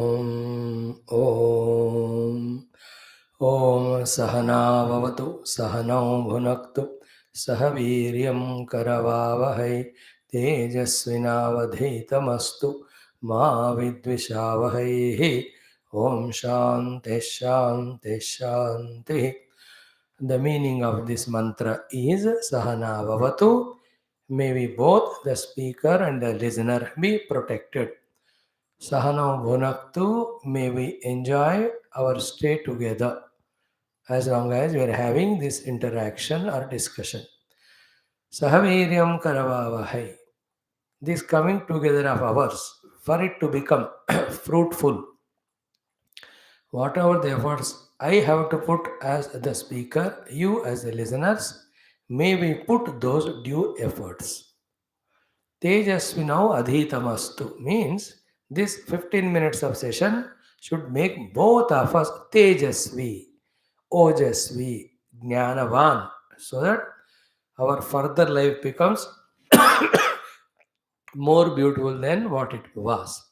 Om Sahana Vavatu Sahanau Bhunaktu Sahaviryam Karavavahai Tejasvinavadhitamastu Ma Vidvishavahai. Om Shanti Shanti Shanti. The meaning of this mantra is Sahana Vavatu. May we both, the speaker and the listener, be protected. Sahana Bhunaktu, may we enjoy our stay together as long as we are having this interaction or discussion. Sahaviryam Karavavahai. This coming together of ours, for it to become fruitful, whatever the efforts I have to put as the speaker, you as the listeners, may we put those due efforts. Tejasvinau adhitamastu means this 15 minutes of session should make both of us tejasvi, ojasvi, jnanavan, so that our further life becomes more beautiful than what it was.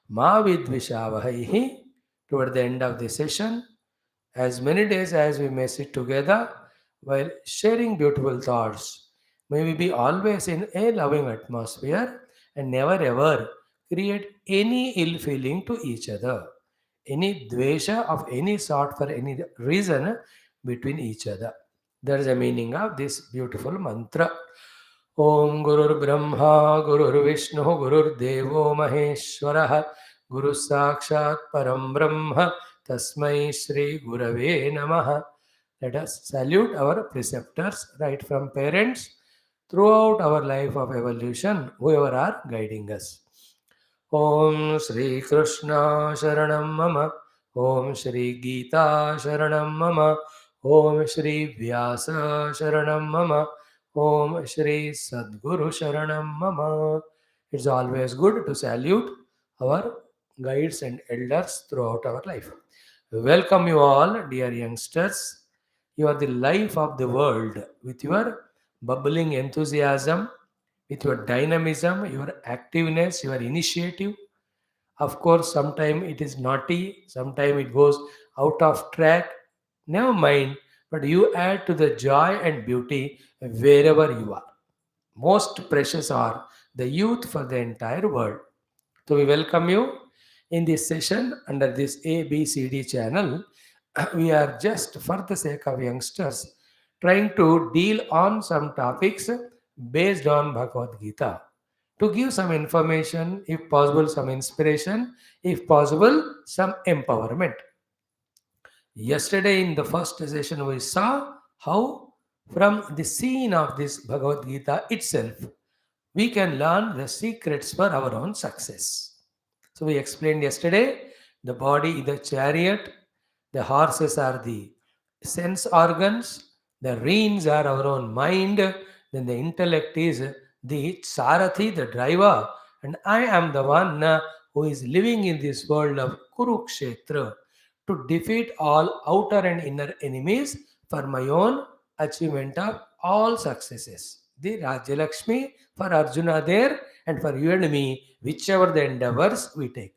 Ma vidvishavahaihi, toward the end of the session, as many days as we may sit together while sharing beautiful thoughts, may we be always in a loving atmosphere and never ever create any ill feeling to each other, any dvesha of any sort for any reason between each other. That is the meaning of this beautiful mantra. Om Gurur Brahma Gurur Vishnu Gurur Devo Maheshwarah Guru Sakshat Param Brahma Tasmai Shri Gurave Namaha. Let us salute our preceptors, right from parents throughout our life of evolution, whoever are guiding us. Om Shri Krishna Sharanam Mama. Om Shri Geeta Sharanam Mama. Om Shri Vyasa Sharanam Mama. Om Shri Sadguru Sharanam Mama. It's always good to salute our guides and elders throughout our life. Welcome you all, dear youngsters. You are the life of the world with your bubbling enthusiasm, with your dynamism, your activeness, your initiative. Of course, sometimes it is naughty, sometimes it goes out of track. Never mind, but you add to the joy and beauty wherever you are. Most precious are the youth for the entire world. So we welcome you in this session under this ABCD channel. We are just for the sake of youngsters trying to deal on some topics based on Bhagavad Gita to give some information, if possible, some inspiration, if possible, some empowerment. Yesterday, in the first session, we saw how from the scene of this Bhagavad Gita itself, we can learn the secrets for our own success. So, we explained yesterday the body is the chariot, the horses are the sense organs, the reins are our own mind, then the intellect is the sarathi, the driver, and I am the one who is living in this world of Kurukshetra to defeat all outer and inner enemies for my own achievement of all successes. The Rajya Lakshmi for Arjuna there and for you and me, whichever the endeavors we take.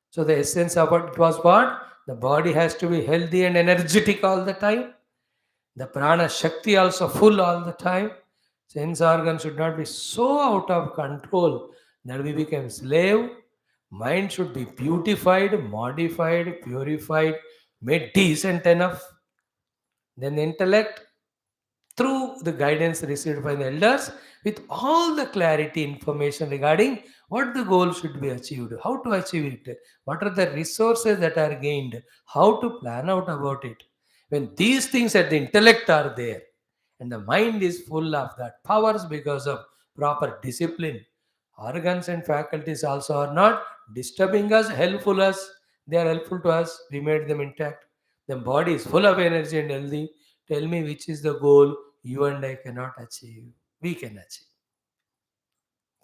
So the essence of it was what? The body has to be healthy and energetic all the time. The prana shakti also full all the time. Sense organs should not be so out of control that we become slave. Mind should be beautified, modified, purified, made decent enough. Then the intellect, through the guidance received by the elders, with all the clarity information regarding what the goal should be achieved, how to achieve it, what are the resources that are gained, how to plan out about it. When these things at the intellect are there, and the mind is full of that powers because of proper discipline, organs and faculties also are not disturbing us, helpful us, they are helpful to us, we made them intact. The body is full of energy and healthy. Tell me which is the goal you and I cannot achieve. We can achieve.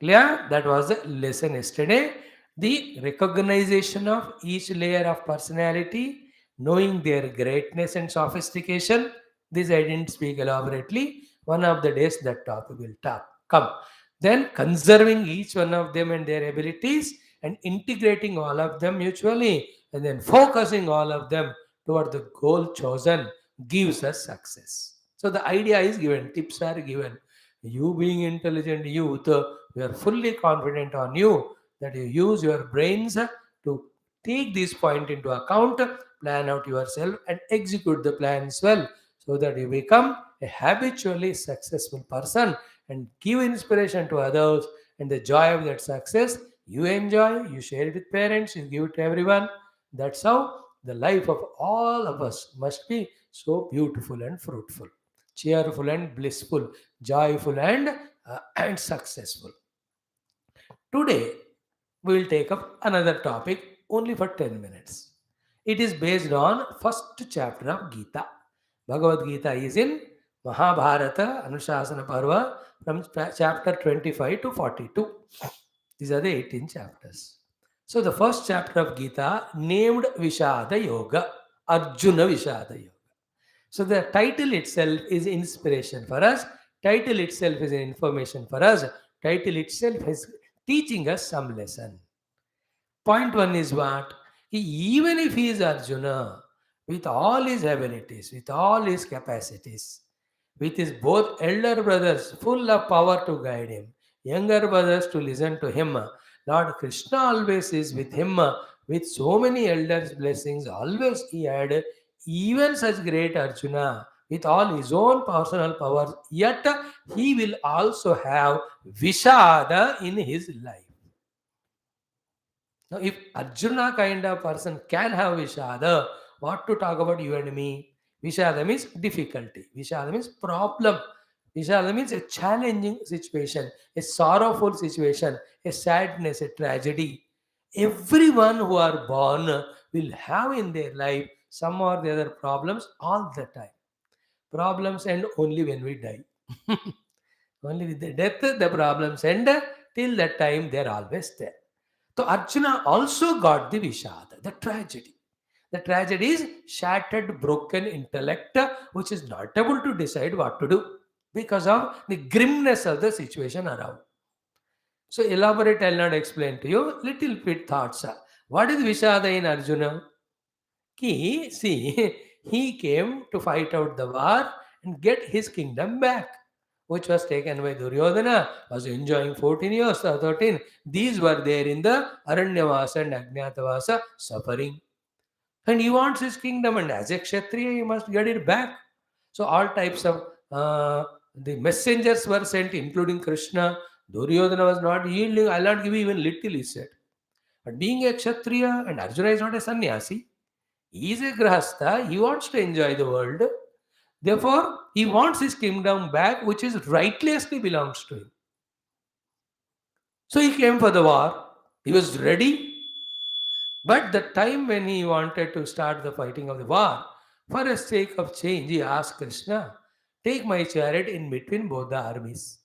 Clear? That was the lesson yesterday. The recognition of each layer of personality, knowing their greatness and sophistication. This I didn't speak elaborately. One of the days that topic will come. Then conserving each one of them and their abilities and integrating all of them mutually and then focusing all of them toward the goal chosen gives us success. So the idea is given, tips are given. You being intelligent youth, we are fully confident on you that you use your brains to take this point into account, plan out yourself and execute the plans well so that you become a habitually successful person and give inspiration to others, and the joy of that success you enjoy, you share it with parents, you give it to everyone. That's how the life of all of us must be so beautiful and fruitful, cheerful and blissful, joyful and successful. Today, we will take up another topic only for 10 minutes. It is based on first chapter of Gita. Bhagavad Gita is in Mahabharata Anushasana Parva from chapter 25 to 42. These are the 18 chapters. So the first chapter of Gita named Vishada Yoga, Arjuna Vishada Yoga. So the title itself is inspiration for us. Title itself is an information for us. Title itself is teaching us some lesson. Point one is what? Even if he is Arjuna, with all his abilities, with all his capacities, with his both elder brothers full of power to guide him, younger brothers to listen to him, Lord Krishna always is with him, with so many elders' blessings, always he had even such great Arjuna, with all his own personal powers, yet he will also have Vishada in his life. Now, if Arjuna kind of person can have Vishada, what to talk about you and me? Vishada means difficulty. Vishada means problem. Vishada means a challenging situation, a sorrowful situation, a sadness, a tragedy. Everyone who are born will have in their life some or the other problems all the time. Problems end only when we die. Only with the death, the problems end. Till that time, they are always there. So Arjuna also got the Vishada, the tragedy. The tragedy is shattered, broken intellect, which is not able to decide what to do because of the grimness of the situation around. So elaborate, I'll not explain to you. Little bit thoughts. What is Vishada in Arjuna? See, he came to fight out the war and get his kingdom back, which was taken by Duryodhana, was enjoying 14 years or 13. These were there in the Aranyavasa and Ajnatavasa suffering. And he wants his kingdom, and as a Kshatriya, he must get it back. So all types of the messengers were sent, including Krishna. Duryodhana was not yielding. I'll not give you even little, he said. But being a Kshatriya, and Arjuna is not a sannyasi, he is a grahastha, he wants to enjoy the world. Therefore, he wants his kingdom back, which is rightlessly belongs to him. So he came for the war. He was ready. But the time when he wanted to start the fighting of the war, for the sake of change, he asked Krishna, take my chariot in between both the armies.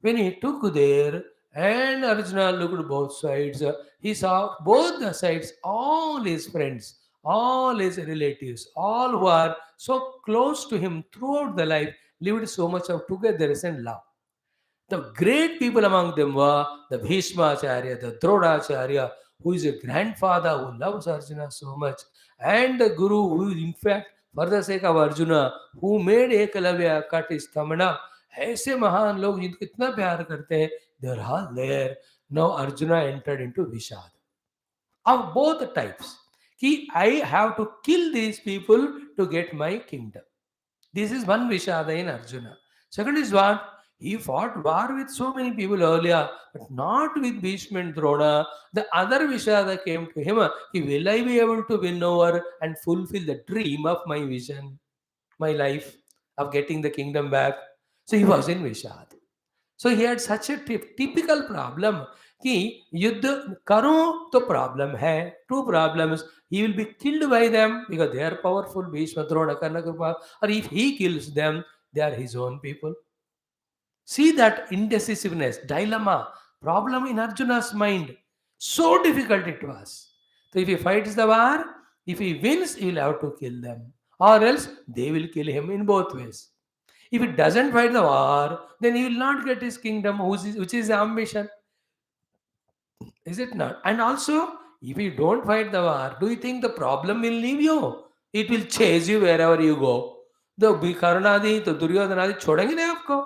When he took there, and Arjuna looked both sides, he saw both the sides, all his friends, all his relatives, all who are so close to him throughout the life, lived so much of togetherness and love. The great people among them were the Bhishmacharya, the Drodacharya, who is a grandfather who loves Arjuna so much, and the Guru, who in fact, for the sake of Arjuna, who made Ekalavya cut his thamana. ऐसे महान लोग जिनको इतना प्यार करते हैं, they are all there. Now Arjuna entered into Vishad. Of both types. I have to kill these people to get my kingdom. This is one Vishada in Arjuna. Second is what? He fought war with so many people earlier, but not with Bhishma and Drona. The other Vishada came to him. Will I be able to win over and fulfill the dream of my vision, my life of getting the kingdom back? So he was in Vishad. So he had such a typical problem कि युद्ध करो तो problem है, two problems. He will be killed by them because they are powerful, Bhishma, Drona, Karna, Kripa, or if he kills them, they are his own people. See that indecisiveness, dilemma, problem in Arjuna's mind. So difficult it was. So if he fights the war, if he wins, he will have to kill them. Or else they will kill him in both ways. If he doesn't fight the war, then he will not get his kingdom, which is ambition. Is it not? And also, if you don't fight the war, do you think the problem will leave you? It will chase you wherever you go. तो कर्ण आदि तो दुर्योधन आदि छोड़ेंगे नहीं आपको.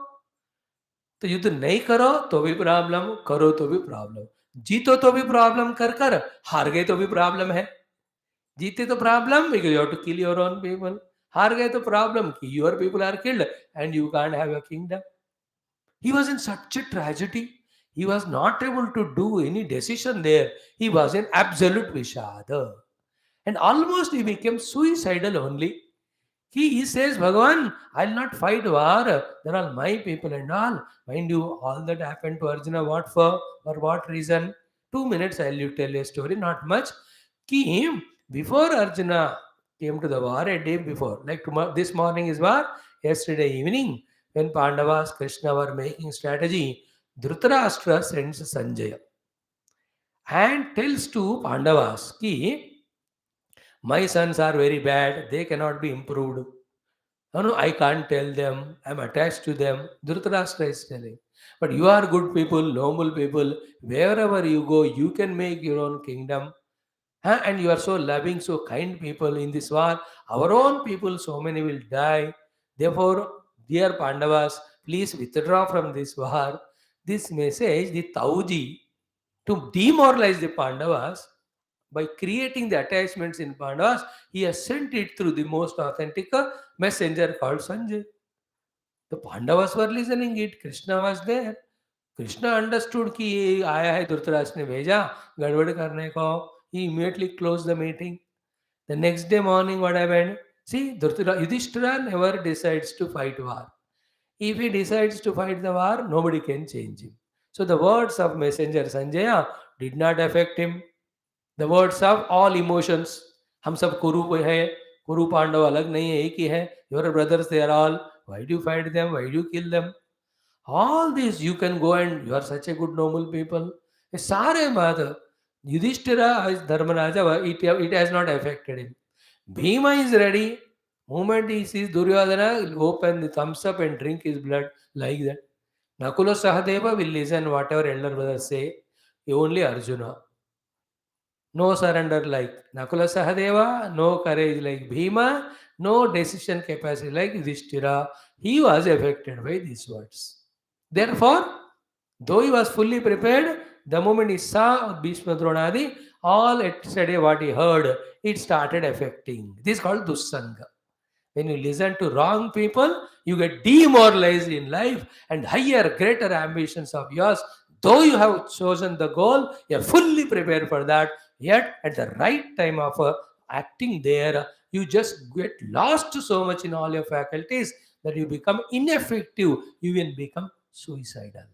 तो युद्ध नहीं करो तो भी प्रॉब्लम, करो तो भी प्रॉब्लम. जीतो तो भी प्रॉब्लम, कर कर हार गए तो भी प्रॉब्लम है. जीते तो problem because you have to kill your own people. हार गए तो प्रॉब्लम कि your people are killed and you can't have a kingdom. He was in such a tragedy. He was not able to do any decision there. He was in absolute vishada. And almost he became suicidal only. He says, Bhagavan, I'll not fight war. They're all my people and all. Mind you, all that happened to Arjuna, what for what reason? 2 minutes I'll tell you a story, not much. Before Arjuna came to the war, a day before, like tomorrow, this morning is war, yesterday evening, when Pandavas, Krishna were making strategy, Dhritarashtra sends Sanjaya and tells to Pandavas, my sons are very bad, they cannot be improved. No, I can't tell them, I'm attached to them. Dhritarashtra is telling. But you are good people, noble people, wherever you go, you can make your own kingdom. And you are so loving, so kind people in this war. Our own people, so many will die. Therefore, dear Pandavas, please withdraw from this war. This message, the Tauji, to demoralize the Pandavas, by creating the attachments in Pandavas, he has sent it through the most authentic messenger called Sanjay. The Pandavas were listening it. Krishna was there. Krishna understood कि ये आया है धृतराष्ट्र ने भेजा गड़बड़ करने को. He immediately closed the meeting. The next day morning, what happened? See, Yudhishthira never decides to fight war. If he decides to fight the war, nobody can change him. So the words of messenger Sanjaya did not affect him. The words of all emotions. हम सब कुरु है, कुरु पांडव अलग नहीं है, एक ही है. Your brothers, they are all. Why do you fight them? Why do you kill them? All this you can go and you are such a good noble people. ये सारे बात Yudhishthira is Dharmaraja, it has not affected him. Bhima is ready. Moment he sees Duryodhana, he'll open the thumbs up and drink his blood like that. Nakula Sahadeva will listen whatever elder brothers say. Only Arjuna. No surrender like Nakula Sahadeva, no courage like Bhima, no decision capacity like Yudhishthira. He was affected by these words. Therefore, though he was fully prepared, the moment he saw Bhishma Dronadi, all yesterday what he heard, it started affecting. This is called Dussanga. When you listen to wrong people, you get demoralized in life and higher, greater ambitions of yours. Though you have chosen the goal, you are fully prepared for that. Yet, at the right time of acting there, you just get lost so much in all your faculties that you become ineffective. You will become suicidal.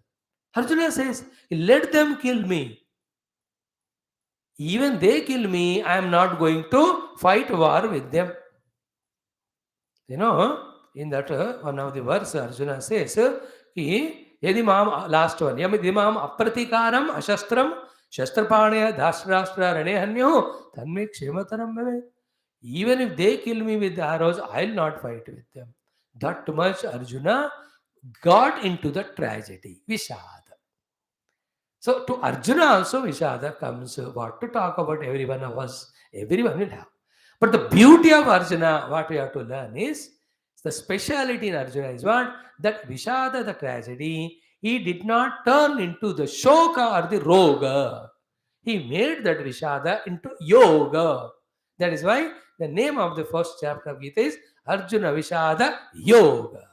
Arjuna says, let them kill me. Even they kill me, I am not going to fight war with them. You know, in that one of the verse, Arjuna says, Yadi mam, last one, Yadi mam apratikaram ashastram shastrapanaya dhasrashtra ranehanyo tanme kshemataram bhave. Even if they kill me with the arrows, I will not fight with them. That much Arjuna got into the tragedy, Vishada. So to Arjuna also Vishada comes. What to talk about every one of us, everyone will have. But the beauty of Arjuna, what we have to learn is, the speciality in Arjuna is what? That Vishada, the tragedy, he did not turn into the Shoka or the Roga. He made that Vishada into Yoga. That is why the name of the first chapter of Gita is Arjuna Vishada Yoga.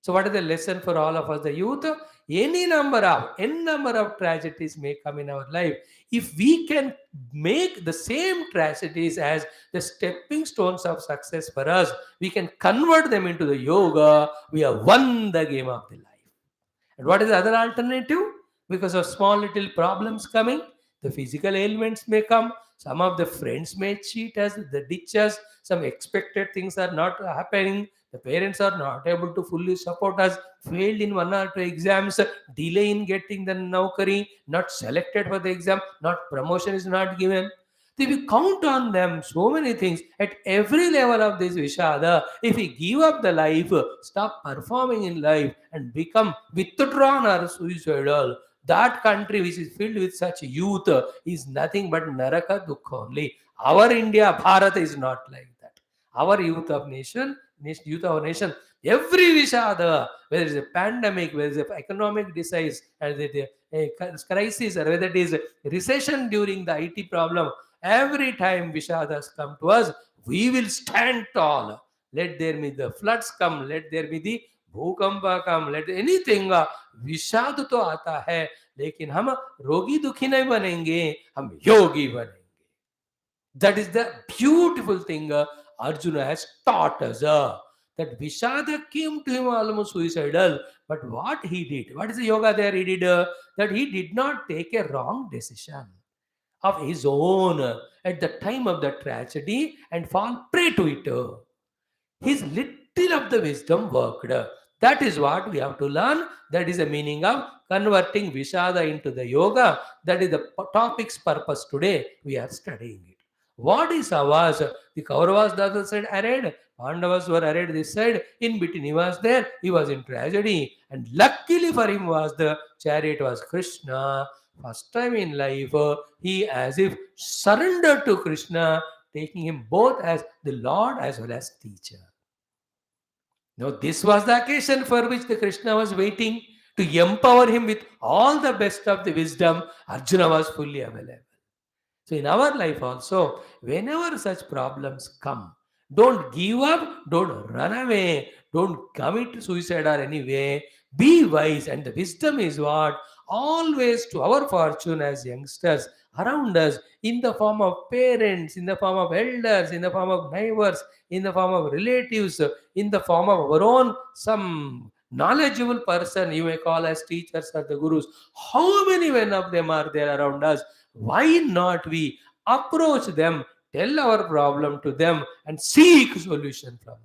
So what is the lesson for all of us, the youth? N number of tragedies may come in our life. If we can make the same tragedies as the stepping stones of success for us, we can convert them into the yoga. We have won the game of the life. And what is the other alternative? Because of small little problems coming, the physical ailments may come. Some of the friends may cheat us, the ditch us. Some expected things are not happening. The parents are not able to fully support us, failed in one or two exams, delay in getting the naukari, not selected for the exam, not promotion is not given. If we count on them, so many things, at every level of this Vishada, if we give up the life, stop performing in life and become withdrawn or suicidal, That country which is filled with such youth is nothing but Naraka Dukha only. Our India, Bharat is not like that. Our youth of youth of our nation, every Vishada, whether it's a pandemic, whether it's an economic disease, and a crisis, or whether it is a recession during the IT problem, every time Vishadas come to us, we will stand tall. Let there be the floods come, let there be the भूकंप कम, let anything, विषाद तो आता है, लेकिन हम रोगी दुखी नहीं बनेंगे, हम योगी बनेंगे. That is the beautiful thing Arjuna has taught us. That Vishada came to him almost suicidal, but what he did, what is the yoga there he did? That he did not take a wrong decision of his own at the time of the tragedy and fall prey to it. His little of the wisdom worked. That is what we have to learn. That is the meaning of converting Vishada into the yoga. That is the topic's purpose today. We are studying it. What is ours? The Kauravas the other side arrayed, Pandavas were arrayed this side. In between he was there. He was in tragedy. And luckily for him was the chariot was Krishna. First time in life, he as if surrendered to Krishna, taking him both as the Lord as well as teacher. Now, this was the occasion for which the Krishna was waiting to empower him with all the best of the wisdom. Arjuna was fully available. So, in our life also, whenever such problems come, don't give up, don't run away, don't commit suicide or any way. Be wise, and the wisdom is what? Always to our fortune as youngsters around us, in the form of parents, in the form of elders, in the form of neighbors, in the form of relatives, in the form of our own some knowledgeable person you may call as teachers or the gurus. How many one of them are there around us? Why not we approach them, tell our problem to them, and seek solution from them?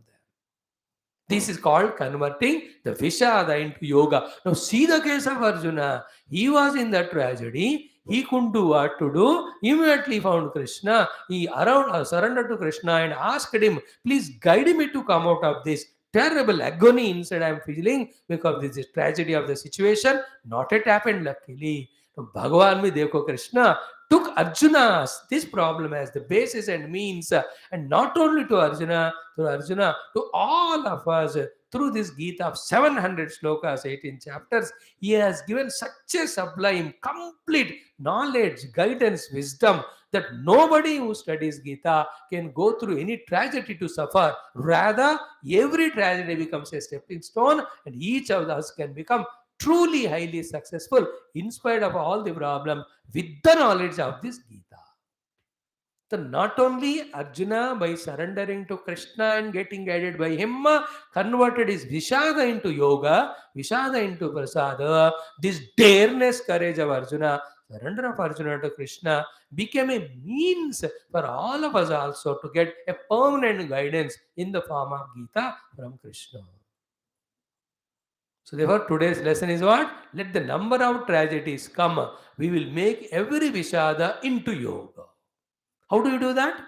This is called converting the Vishada into yoga. Now, see the case of Arjuna. He was in that tragedy. He couldn't do what to do. Immediately found Krishna. He surrendered to Krishna and asked him, please guide me to come out of this terrible agony inside I am feeling because this is tragedy of the situation. Not it happened luckily. So Bhagavan में देखो Krishna took Arjuna's this problem as the basis and means, and not only to Arjuna, to all of us through this Geeta of 700 slokas, 18 chapters. He has given such a sublime, complete knowledge, guidance, wisdom that nobody who studies Geeta can go through any tragedy to suffer. Rather, every tragedy becomes a stepping stone, and each of us can become truly highly successful in spite of all the problem with the knowledge of this Geeta. So not only Arjuna by surrendering to Krishna and getting guided by him converted his Vishada into yoga, Vishada into Prasada, this dareness, courage of Arjuna, surrender of Arjuna to Krishna became a means for all of us also to get a permanent guidance in the form of Geeta from Krishna. So therefore, today's lesson is what? Let the number of tragedies come. We will make every Vishada into yoga. How do you do that?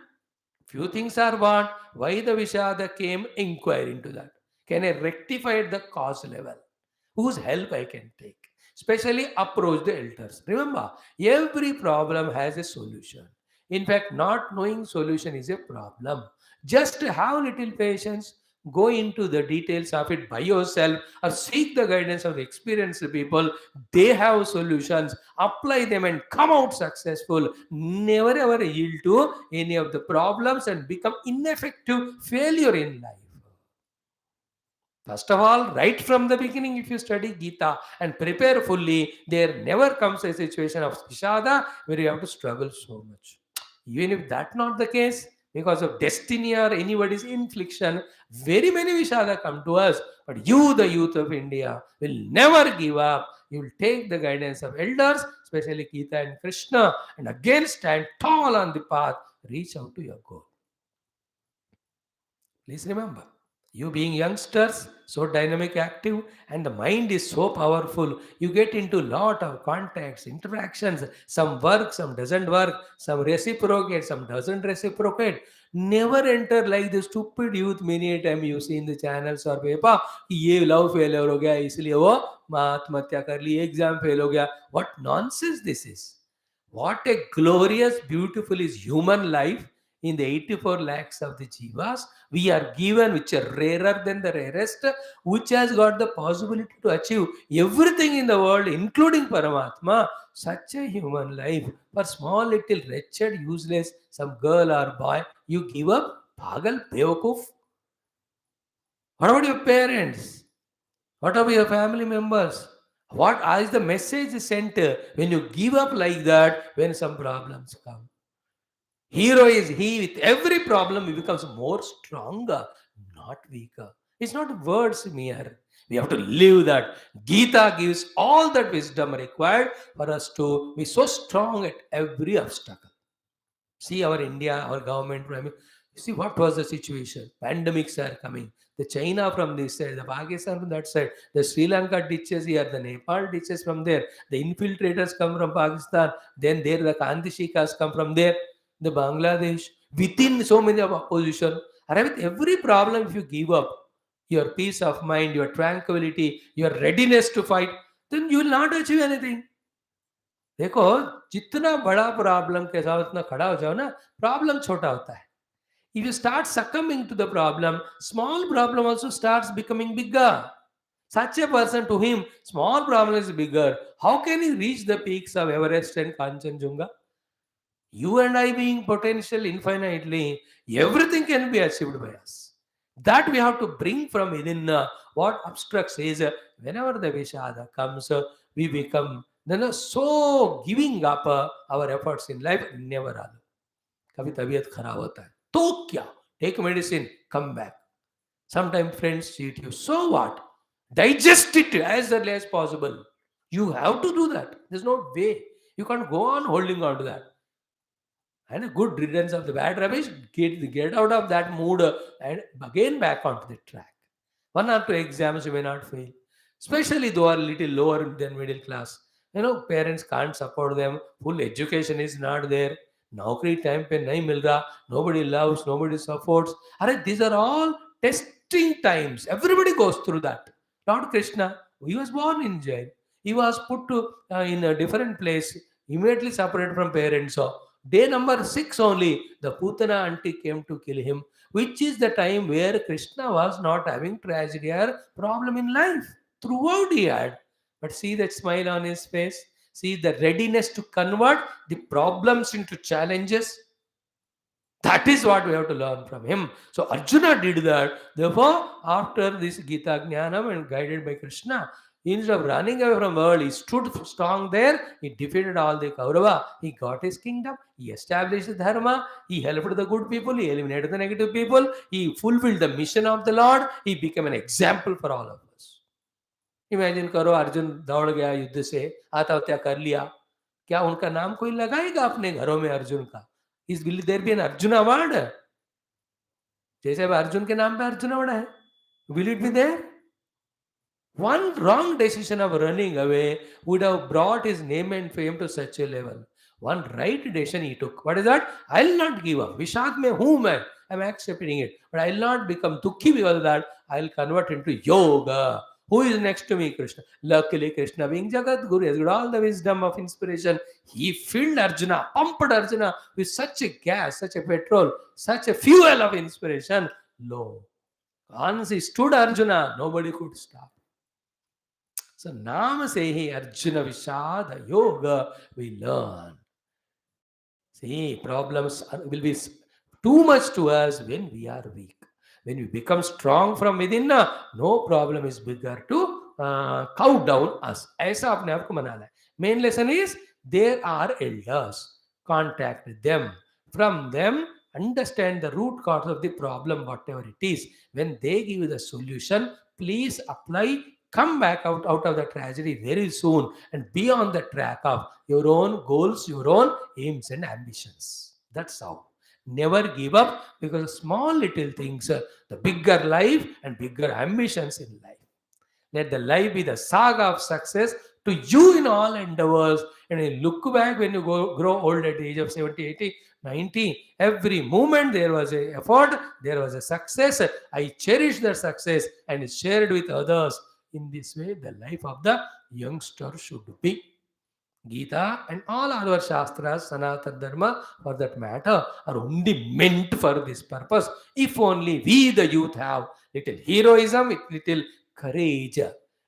Few things are what? Why the Vishada came? Inquire into that. Can I rectify at the cause level? Whose help I can take? Especially approach the elders. Remember, every problem has a solution. In fact, not knowing solution is a problem. Just have little patience. Go into the details of it by yourself or seek the guidance of the experienced people. They have solutions. Apply them and come out successful. Never ever yield to any of the problems and become ineffective failure in life. First of all, right from the beginning, if you study Gita and prepare fully, there never comes a situation of Vishada where you have to struggle so much. Even if that's not the case, because of destiny or anybody's infliction, very many Vishada come to us. But you, the youth of India, will never give up. You will take the guidance of elders, especially Gita and Krishna, and again stand tall on the path, reach out to your goal. Please remember, You being youngsters, so dynamic, active, and the mind is so powerful. You get into lot of contacts, interactions. Some work, some doesn't work. Some reciprocate, some doesn't reciprocate. Never enter like the stupid youth. Many a time you see in the channels or paper कि ये love failure हो गया इसलिए वो आत्महत्या कर ली exam fail हो गया. What nonsense this is! What a glorious, beautiful is human life in the 84 lakhs of the jivas. We are given which are rarer than the rarest, which has got the possibility to achieve everything in the world, including Paramatma. Such a human life for small, little, wretched, useless, some girl or boy, you give up? Pagal, Bewakuf. What about your parents? What about your family members? What is the message sent when you give up like that when some problems come? Hero is he with every problem he becomes more stronger, not weaker. It's not words mere. We have to live that. Geeta gives all that wisdom required for us to be so strong at every obstacle. See our India, our government, see what was the situation. Pandemics are coming. The China from this side, the Pakistan from that side, the Sri Lanka ditches here, the Nepal ditches from there, the infiltrators come from Pakistan, then there the Kandishikas come from there, the Bangladesh, within so many of opposition. And with every problem, if you give up your peace of mind, your tranquility, your readiness to fight, then you will not achieve anything. देखो जितना बड़ा problem के साथ उतना खड़ा हो जाओ ना प्रॉब्लम छोटा होता है. If you start succumbing to the problem, small problem also starts becoming bigger. Such a person, to him small problem is bigger. How can he reach the peaks of Everest and Kanchenjunga? You and I being potential infinitely, everything can be achieved by us. That we have to bring from within. What obstructs is whenever the Vishada comes, we become then so giving up our efforts in life. Never आलू कभी तबीयत खराब होता है तो क्या take medicine, come back. Sometimes friends cheat you, so what? Digest it as early as possible. You have to do that. There's no way. You can't go on holding on to that. And a good riddance of the bad rubbish, get out of that mood and again back onto the track. One or two exams you may not fail, especially though are little lower than middle class. Parents can't support them. Full education is not there. Naukri time pe nahi mil raha. Nobody loves, nobody supports. These are all testing times. Everybody goes through that. Lord Krishna, he was born in jail. He was put in a different place, immediately separated from parents. So, day number 6 only, the Putana auntie came to kill him, which is the time where Krishna was not having tragedy or problem in life. Throughout he had. But see that smile on his face. See the readiness to convert the problems into challenges. That is what we have to learn from him. So Arjuna did that. Therefore, after this Gita Jnanam and guided by Krishna, instead of running away from the world, he stood strong there. He defeated all the Kaurava. He got his kingdom. He established the Dharma. He helped the good people. He eliminated the negative people. He fulfilled the mission of the Lord. He became an example for all of us. Imagine करो अर्जुन दौड़ गया युद्ध से आत्महत्या कर लिया क्या उनका नाम कोई लगाएगा अपने घरों में अर्जुन का इस will there be an Arjun award जैसे अब अर्जुन के नाम पे अर्जुन अवार्ड है will it be there one wrong decision of running away would have brought his name and fame to such a level. One right decision he took. What is that? I'll not give up. Vishad mein hu main. I'm accepting it. But I'll not become dukhi because of that. I'll convert into yoga. Who is next to me? Krishna. Luckily, Krishna being Jagat Guru has got all the wisdom of inspiration. He filled Arjuna, pumped Arjuna with such a gas, such a petrol, such a fuel of inspiration. Lo. Once he stood Arjuna, nobody could stop. So, Nama say Arjuna Vishada Yoga, we learn. See, problems will be too much to us when we are weak. When we become strong from within, no problem is bigger to cow down us. ऐसा अपने आप को मनाना है. Main lesson is there are elders. Contact them. From them, understand the root cause of the problem, whatever it is. When they give you the solution, please apply. Come back out of the tragedy very soon and be on the track of your own goals, your own aims and ambitions. That's how. Never give up, because small little things, the bigger life and bigger ambitions in life. Let the life be the saga of success to you in all endeavors. And you look back when you grow old at the age of 70, 80, 90, every moment there was a effort, there was a success. I cherish the success and share it with others. In this way, the life of the youngster should be. Gita and all other Shastras, Sanatana Dharma for that matter, are only meant for this purpose. If only we, the youth, have little heroism, with little courage,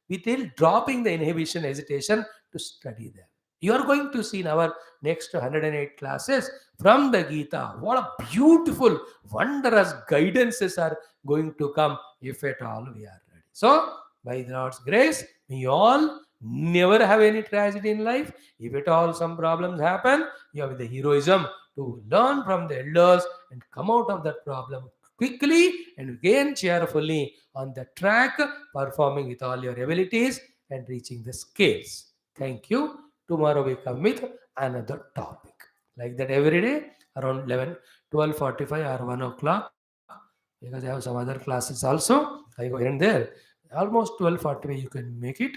little dropping the inhibition, hesitation to study them. You are going to see in our next 108 classes from the Gita what a beautiful, wondrous guidances are going to come if at all we are ready. So, by the Lord's grace, we all never have any tragedy in life. If at all some problems happen, you have the heroism to learn from the elders and come out of that problem quickly and again cheerfully on the track, performing with all your abilities and reaching the scales. Thank you. Tomorrow we come with another topic. Like that every day around 11, 12:45 or 1 o'clock, because I have some other classes also. I go here and there. Almost 12:45 you can make it.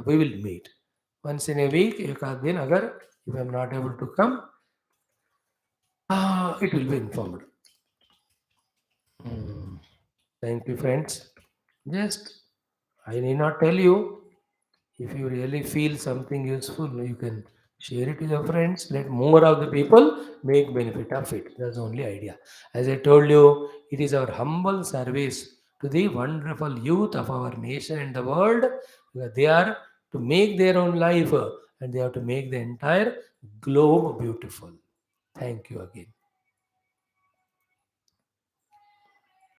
We will meet. Once in a week, एक आध दिन अगर if I am not able to come, it will be informed. Thank you, friends. Just, I need not tell you, if you really feel something useful, you can share it with your friends. Let more of the people make benefit of it. That's the only idea. As I told you, it is our humble service to the wonderful youth of our nation and the world. Because they are to make their own life and they have to make the entire globe beautiful. Thank you again.